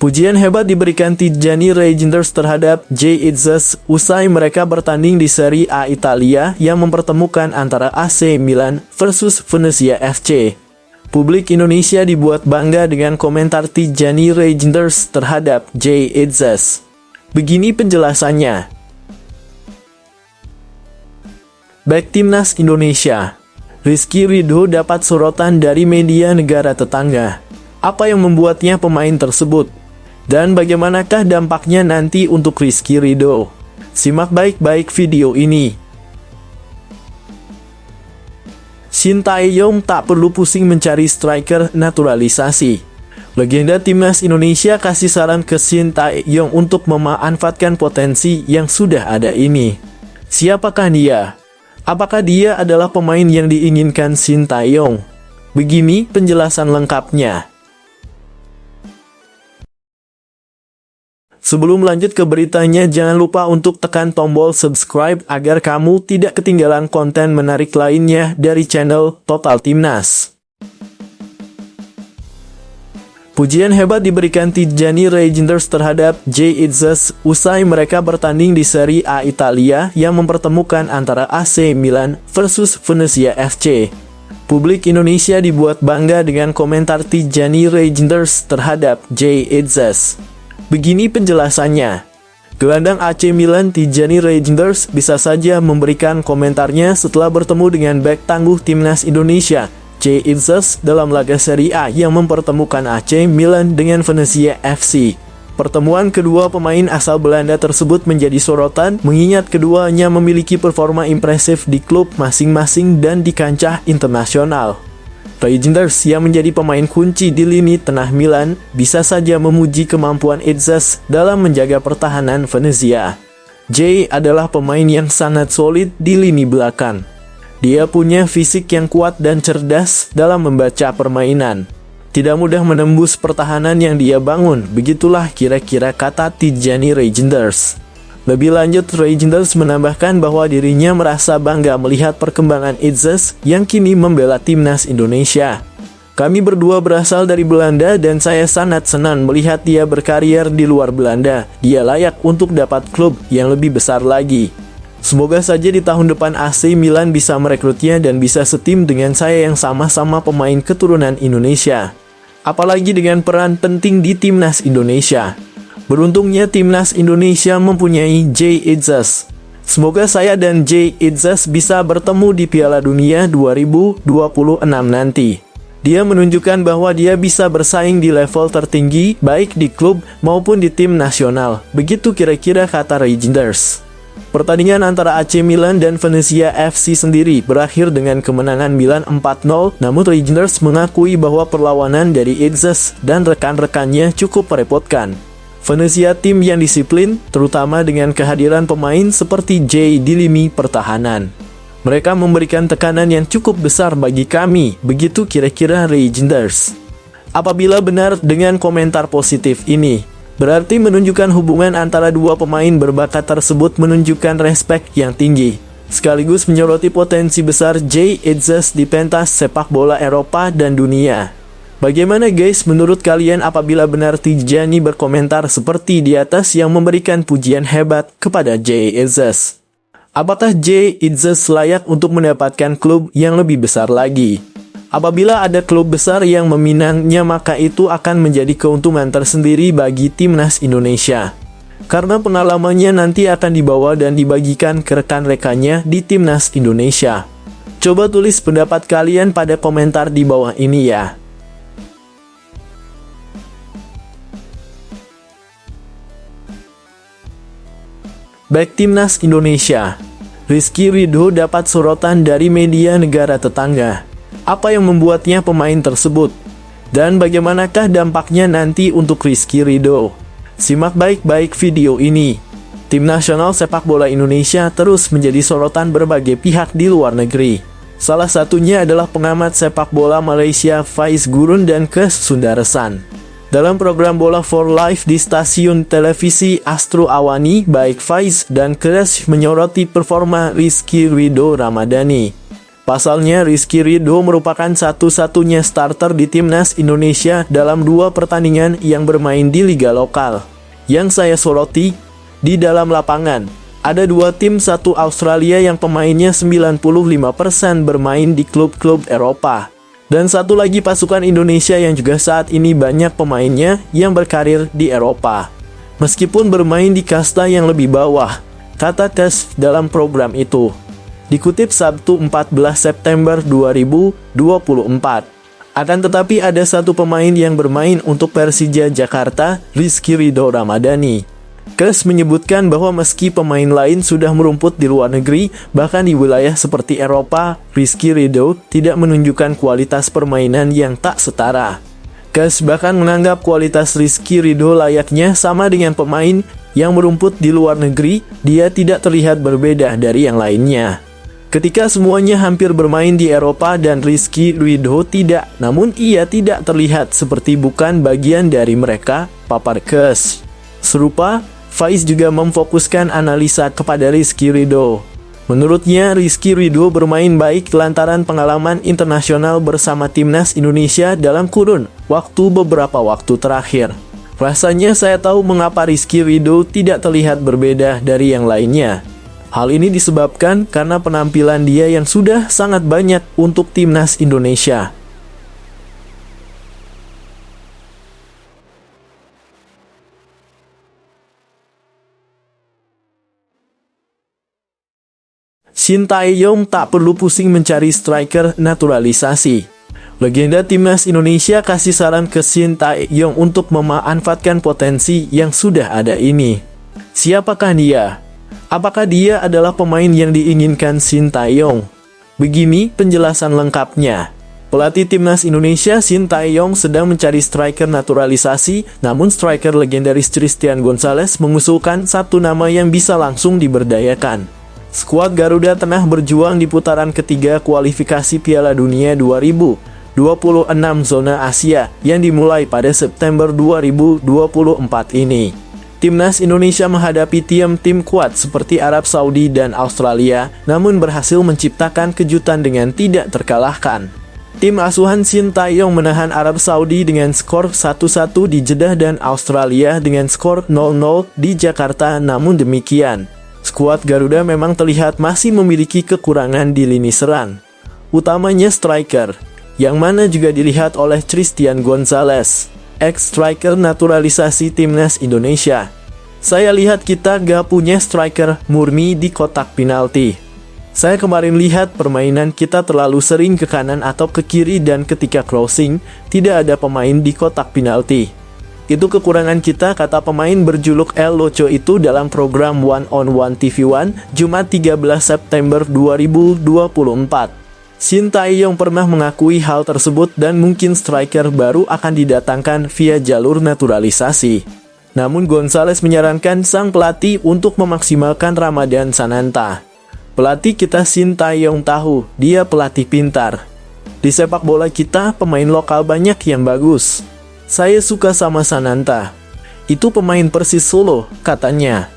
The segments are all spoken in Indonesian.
Pujian hebat diberikan Tijjani Reijnders terhadap Jay Itzes usai mereka bertanding di Serie A Italia yang mempertemukan antara AC Milan versus Venezia FC. Publik Indonesia dibuat bangga dengan komentar Tijjani Reijnders terhadap Jay Itzes. Begini penjelasannya. Back Timnas Indonesia, Rizky Ridho dapat sorotan dari media negara tetangga. Apa yang membuatnya pemain tersebut? Dan bagaimanakah dampaknya nanti untuk Rizky Ridho? Simak baik-baik video ini. Shin Tae-yong tak perlu pusing mencari striker naturalisasi. Legenda Timnas Indonesia kasih saran ke Shin Tae-yong untuk memanfaatkan potensi yang sudah ada ini. Siapakah dia? Apakah dia adalah pemain yang diinginkan Shin Tae-yong? Begini penjelasan lengkapnya. Sebelum lanjut ke beritanya, jangan lupa untuk tekan tombol subscribe agar kamu tidak ketinggalan konten menarik lainnya dari channel Total Timnas. Pujian hebat diberikan Tijjani Reijnders terhadap Jay Itzes usai mereka bertanding di Serie A Italia yang mempertemukan antara AC Milan versus Venezia FC. Publik Indonesia dibuat bangga dengan komentar Tijjani Reijnders terhadap Jay Itzes. Begini penjelasannya. Gelandang AC Milan Tijjani Reijnders bisa saja memberikan komentarnya setelah bertemu dengan bek tangguh Timnas Indonesia, Jay Itzes, dalam laga Serie A yang mempertemukan AC Milan dengan Venezia FC. Pertemuan kedua pemain asal Belanda tersebut menjadi sorotan mengingat keduanya memiliki performa impresif di klub masing-masing dan di kancah internasional. Reijnders yang menjadi pemain kunci di lini tengah Milan bisa saja memuji kemampuan Itzes dalam menjaga pertahanan Venezia. Jay adalah pemain yang sangat solid di lini belakang. Dia punya fisik yang kuat dan cerdas dalam membaca permainan. Tidak mudah menembus pertahanan yang dia bangun, begitulah kira-kira kata Tijjani Reijnders. Lebih lanjut, Reijnders menambahkan bahwa dirinya merasa bangga melihat perkembangan Itzes yang kini membela Timnas Indonesia. Kami berdua berasal dari Belanda dan saya sangat senang melihat dia berkarier di luar Belanda. Dia layak untuk dapat klub yang lebih besar lagi. Semoga saja di tahun depan AC Milan bisa merekrutnya dan bisa setim dengan saya yang sama-sama pemain keturunan Indonesia. Apalagi dengan peran penting di Timnas Indonesia. Beruntungnya Timnas Indonesia mempunyai Jay Itzes. Semoga saya dan Jay Itzes bisa bertemu di Piala Dunia 2026 nanti. Dia menunjukkan bahwa dia bisa bersaing di level tertinggi, baik di klub maupun di tim nasional. Begitu kira-kira kata Reijnders. Pertandingan antara AC Milan dan Venezia FC sendiri berakhir dengan kemenangan Milan 4-0, namun Reijnders mengakui bahwa perlawanan dari Itzes dan rekan-rekannya cukup merepotkan. Venezia tim yang disiplin, terutama dengan kehadiran pemain seperti Jay di lini pertahanan. Mereka memberikan tekanan yang cukup besar bagi kami, begitu kira-kira Reijnders. Apabila benar dengan komentar positif ini, berarti menunjukkan hubungan antara dua pemain berbakat tersebut menunjukkan respek yang tinggi. Sekaligus menyoroti potensi besar Jay Itzes di pentas sepak bola Eropa dan dunia. Bagaimana guys menurut kalian apabila benar Tijjani berkomentar seperti di atas yang memberikan pujian hebat kepada Jay Itzes? Apakah Jay Itzes layak untuk mendapatkan klub yang lebih besar lagi? Apabila ada klub besar yang meminangnya maka itu akan menjadi keuntungan tersendiri bagi Timnas Indonesia. Karena pengalamannya nanti akan dibawa dan dibagikan ke rekan-rekannya di Timnas Indonesia. Coba tulis pendapat kalian pada komentar di bawah ini ya. Back Timnas Indonesia, Rizky Ridho dapat sorotan dari media negara tetangga. Apa yang membuatnya pemain tersebut? Dan bagaimanakah dampaknya nanti untuk Rizky Ridho? Simak baik-baik video ini. Tim nasional sepak bola Indonesia terus menjadi sorotan berbagai pihak di luar negeri. Salah satunya adalah pengamat sepak bola Malaysia Faiz Gurun dan Kes Sundaresan. Dalam program Bola for Life di stasiun televisi Astro Awani, baik Faiz dan Kes menyoroti performa Rizky Ridho Ramadhani. Pasalnya, Rizky Ridho merupakan satu-satunya starter di timnas Indonesia dalam 2 pertandingan yang bermain di liga lokal. Yang saya soroti, di dalam lapangan, ada 2 tim, satu Australia yang pemainnya 95% bermain di klub-klub Eropa. Dan satu lagi pasukan Indonesia yang juga saat ini banyak pemainnya yang berkarir di Eropa. Meskipun bermain di kasta yang lebih bawah, kata Tes dalam program itu. Dikutip Sabtu 14 September 2024. Akan tetapi ada satu pemain yang bermain untuk Persija Jakarta, Rizky Ridho Ramadhani. Kes menyebutkan bahwa meski pemain lain sudah merumput di luar negeri, bahkan di wilayah seperti Eropa, Rizky Ridho tidak menunjukkan kualitas permainan yang tak setara. Kes bahkan menganggap kualitas Rizky Ridho layaknya sama dengan pemain yang merumput di luar negeri, dia tidak terlihat berbeda dari yang lainnya. Ketika semuanya hampir bermain di Eropa dan Rizky Ridho tidak, namun ia tidak terlihat seperti bukan bagian dari mereka, papar Kes. Serupa, Faiz juga memfokuskan analisa kepada Rizky Ridho. Menurutnya, Rizky Ridho bermain baik lantaran pengalaman internasional bersama timnas Indonesia dalam kurun waktu beberapa waktu terakhir. Rasanya saya tahu mengapa Rizky Ridho tidak terlihat berbeda dari yang lainnya. Hal ini disebabkan karena penampilan dia yang sudah sangat banyak untuk timnas Indonesia. Shin Tae-yong tak perlu pusing mencari striker naturalisasi. Legenda timnas Indonesia kasih saran ke Shin Tae-yong untuk memanfaatkan potensi yang sudah ada ini. Siapakah dia? Apakah dia adalah pemain yang diinginkan Shin Tae-yong? Begini penjelasan lengkapnya. Pelatih timnas Indonesia Shin Tae-yong sedang mencari striker naturalisasi, namun striker legendaris Christian Gonzalez mengusulkan satu nama yang bisa langsung diberdayakan. Skuad Garuda tengah berjuang di putaran ketiga kualifikasi Piala Dunia 2026 zona Asia yang dimulai pada September 2024 ini. Timnas Indonesia menghadapi tim kuat seperti Arab Saudi dan Australia, namun berhasil menciptakan kejutan dengan tidak terkalahkan. Tim asuhan Shin Tae-yong menahan Arab Saudi dengan skor 1-1 di Jeddah dan Australia dengan skor 0-0 di Jakarta. Namun demikian, skuad Garuda memang terlihat masih memiliki kekurangan di lini serang, utamanya striker, yang mana juga dilihat oleh Christian Gonzalez, ex-striker naturalisasi timnas Indonesia. Saya lihat kita gak punya striker murni di kotak penalti. Saya kemarin lihat permainan kita terlalu sering ke kanan atau ke kiri dan ketika crossing, tidak ada pemain di kotak penalti. Itu kekurangan kita, kata pemain berjuluk El Loco itu dalam program One on One TV One, Jumat 13 September 2024. Shin Tae-yong pernah mengakui hal tersebut dan mungkin striker baru akan didatangkan via jalur naturalisasi. Namun Gonzalez menyarankan sang pelatih untuk memaksimalkan Ramadan Sananta. Pelatih kita Shin Tae-yong tahu, dia pelatih pintar. Di sepak bola kita, pemain lokal banyak yang bagus. Saya suka sama Sananta. Itu pemain Persis Solo, katanya.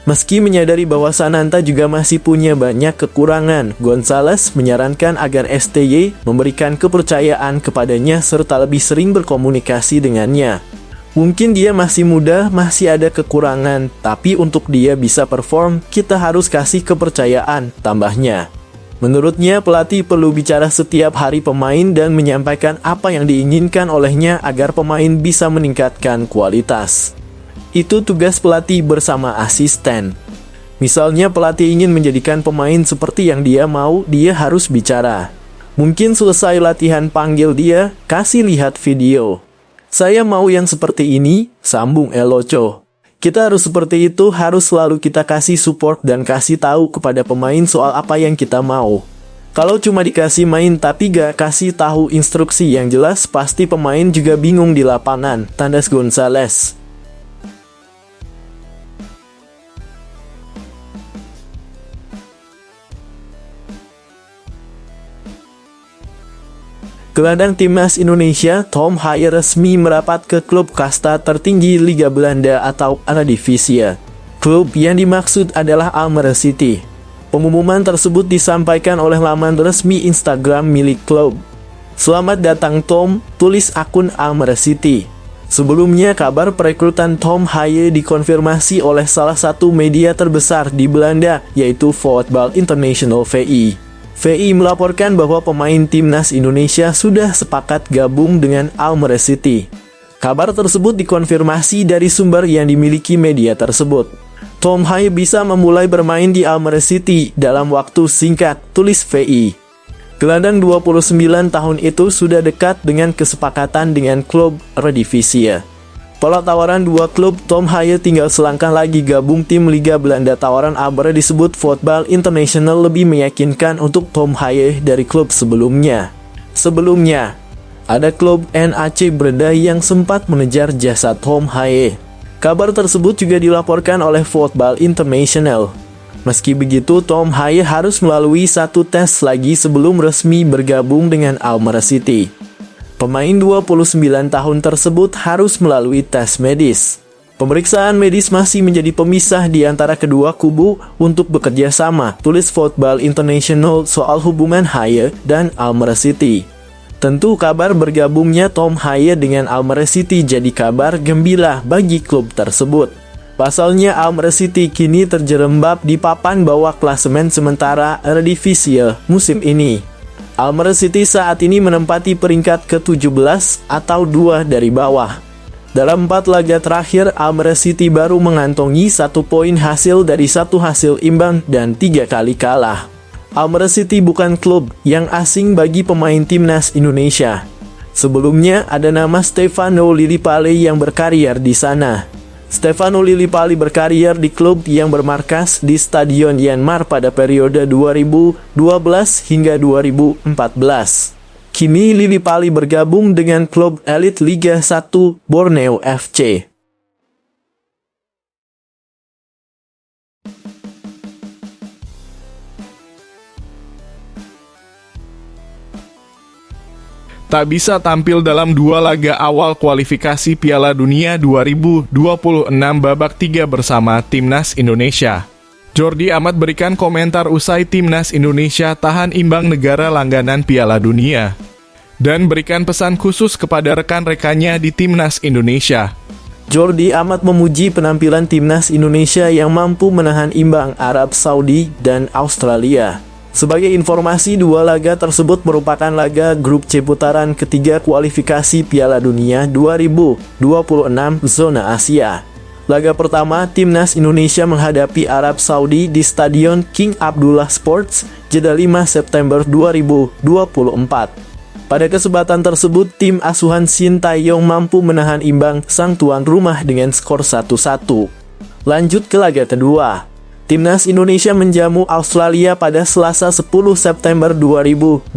Meski menyadari bahwa Sananta juga masih punya banyak kekurangan, Gonzalez menyarankan agar STY memberikan kepercayaan kepadanya serta lebih sering berkomunikasi dengannya. Mungkin dia masih muda, masih ada kekurangan, tapi untuk dia bisa perform, kita harus kasih kepercayaan, tambahnya. Menurutnya, pelatih perlu bicara setiap hari pemain dan menyampaikan apa yang diinginkan olehnya agar pemain bisa meningkatkan kualitas. Itu tugas pelatih bersama asisten. Misalnya pelatih ingin menjadikan pemain seperti yang dia mau, dia harus bicara. Mungkin selesai latihan panggil dia, kasih lihat video. Saya mau yang seperti ini, sambung El Loco. Kita harus seperti itu, harus selalu kita kasih support dan kasih tahu kepada pemain soal apa yang kita mau. Kalau cuma dikasih main tapi gak kasih tahu instruksi yang jelas, pasti pemain juga bingung di lapangan, tandas Gonzalez. Gelandang timnas Indonesia, Tom Haye resmi merapat ke klub kasta tertinggi Liga Belanda atau Eredivisie. Klub yang dimaksud adalah Almere City. Pengumuman tersebut disampaikan oleh laman resmi Instagram milik klub. "Selamat datang Tom," tulis akun Almere-City. Sebelumnya, kabar perekrutan Tom Haaien dikonfirmasi oleh salah satu media terbesar di Belanda, yaitu Voetbal International VI. VI melaporkan bahwa pemain timnas Indonesia sudah sepakat gabung dengan Almere-City. Kabar tersebut dikonfirmasi dari sumber yang dimiliki media tersebut. Tom Haaien bisa memulai bermain di Almere-City dalam waktu singkat, tulis VI. Gelandang 29 tahun itu sudah dekat dengan kesepakatan dengan klub Eredivisie. Pola tawaran dua klub Tom Haaien tinggal selangkah lagi gabung tim Liga Belanda. Tawaran Almere disebut Voetbal International lebih meyakinkan untuk Tom Haaien dari klub sebelumnya. Sebelumnya, ada klub NAC Breda yang sempat mengejar jasa Tom Haaien. Kabar tersebut juga dilaporkan oleh Voetbal International. Meski begitu, Tom Haaien harus melalui satu tes lagi sebelum resmi bergabung dengan Almere-City. Pemain 29 tahun tersebut harus melalui tes medis. Pemeriksaan medis masih menjadi pemisah di antara kedua kubu untuk bekerja sama, tulis Voetbal International soal hubungan Haaien dan Almere-City. Tentu kabar bergabungnya Tom Haaien dengan Almere-City jadi kabar gembira bagi klub tersebut. Pasalnya, Almere-City kini terjerembab di papan bawah klasemen sementara Eredivisie musim ini. Almere-City saat ini menempati peringkat ke-17 atau 2 dari bawah. Dalam 4 laga terakhir, Almere-City baru mengantongi 1 poin hasil dari 1 hasil imbang dan 3 kali kalah. Almere-City bukan klub yang asing bagi pemain timnas Indonesia. Sebelumnya, ada nama Stefano Lillipali yang berkarier di sana. Stefano Lillipali berkarier di klub yang bermarkas di Stadion Yanmar pada periode 2012 hingga 2014. Kini Lillipali bergabung dengan klub elit Liga 1 Borneo FC. Tak bisa tampil dalam 2 laga awal kualifikasi Piala Dunia 2026 babak 3 bersama Timnas Indonesia. Jordi Amat berikan komentar usai Timnas Indonesia tahan imbang negara langganan Piala Dunia, dan berikan pesan khusus kepada rekan-rekannya di Timnas Indonesia. Jordi Amat memuji penampilan Timnas Indonesia yang mampu menahan imbang Arab Saudi dan Australia. Sebagai informasi, 2 laga tersebut merupakan laga grup C putaran ketiga kualifikasi Piala Dunia 2026 zona Asia. Laga pertama, Timnas Indonesia menghadapi Arab Saudi di Stadion King Abdullah Sports, Jeddah 5 September 2024. Pada kesempatan tersebut, tim asuhan Shin Tae-yong mampu menahan imbang sang tuan rumah dengan skor 1-1. Lanjut ke laga kedua. Timnas Indonesia menjamu Australia pada Selasa 10 September 2024.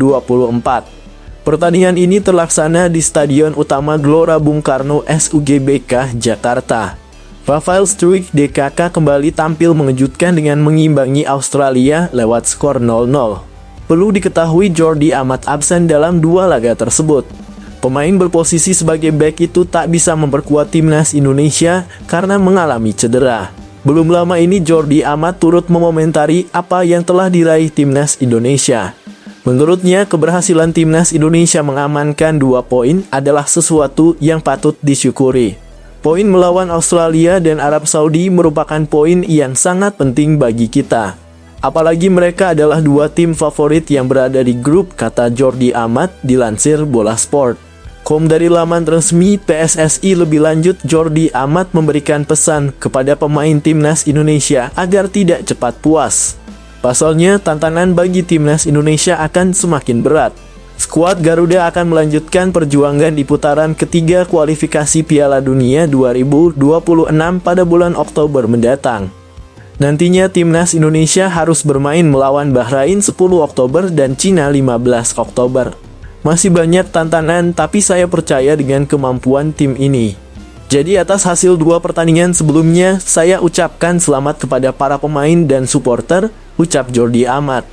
Pertandingan ini terlaksana di Stadion Utama Gelora Bung Karno SUGBK, Jakarta. Rafael Struijk DKK kembali tampil mengejutkan dengan mengimbangi Australia lewat skor 0-0. Perlu diketahui Jordi Amat absen dalam 2 laga tersebut. Pemain berposisi sebagai bek itu tak bisa memperkuat Timnas Indonesia karena mengalami cedera. Belum lama ini Jordi Amat turut mengomentari apa yang telah diraih Timnas Indonesia. Menurutnya, keberhasilan Timnas Indonesia mengamankan 2 poin adalah sesuatu yang patut disyukuri. Poin melawan Australia dan Arab Saudi merupakan poin yang sangat penting bagi kita. Apalagi mereka adalah 2 tim favorit yang berada di grup, kata Jordi Amat dilansir Bola Sport. Dari laman resmi PSSI lebih lanjut, Jordi Amat memberikan pesan kepada pemain Timnas Indonesia agar tidak cepat puas. Pasalnya, tantangan bagi Timnas Indonesia akan semakin berat. Skuad Garuda akan melanjutkan perjuangan di putaran ketiga kualifikasi Piala Dunia 2026 pada bulan Oktober mendatang. Nantinya Timnas Indonesia harus bermain melawan Bahrain 10 Oktober dan Cina 15 Oktober. Masih banyak tantangan, tapi saya percaya dengan kemampuan tim ini. Jadi atas hasil 2 pertandingan sebelumnya, saya ucapkan selamat kepada para pemain dan supporter, ucap Jordi Amat.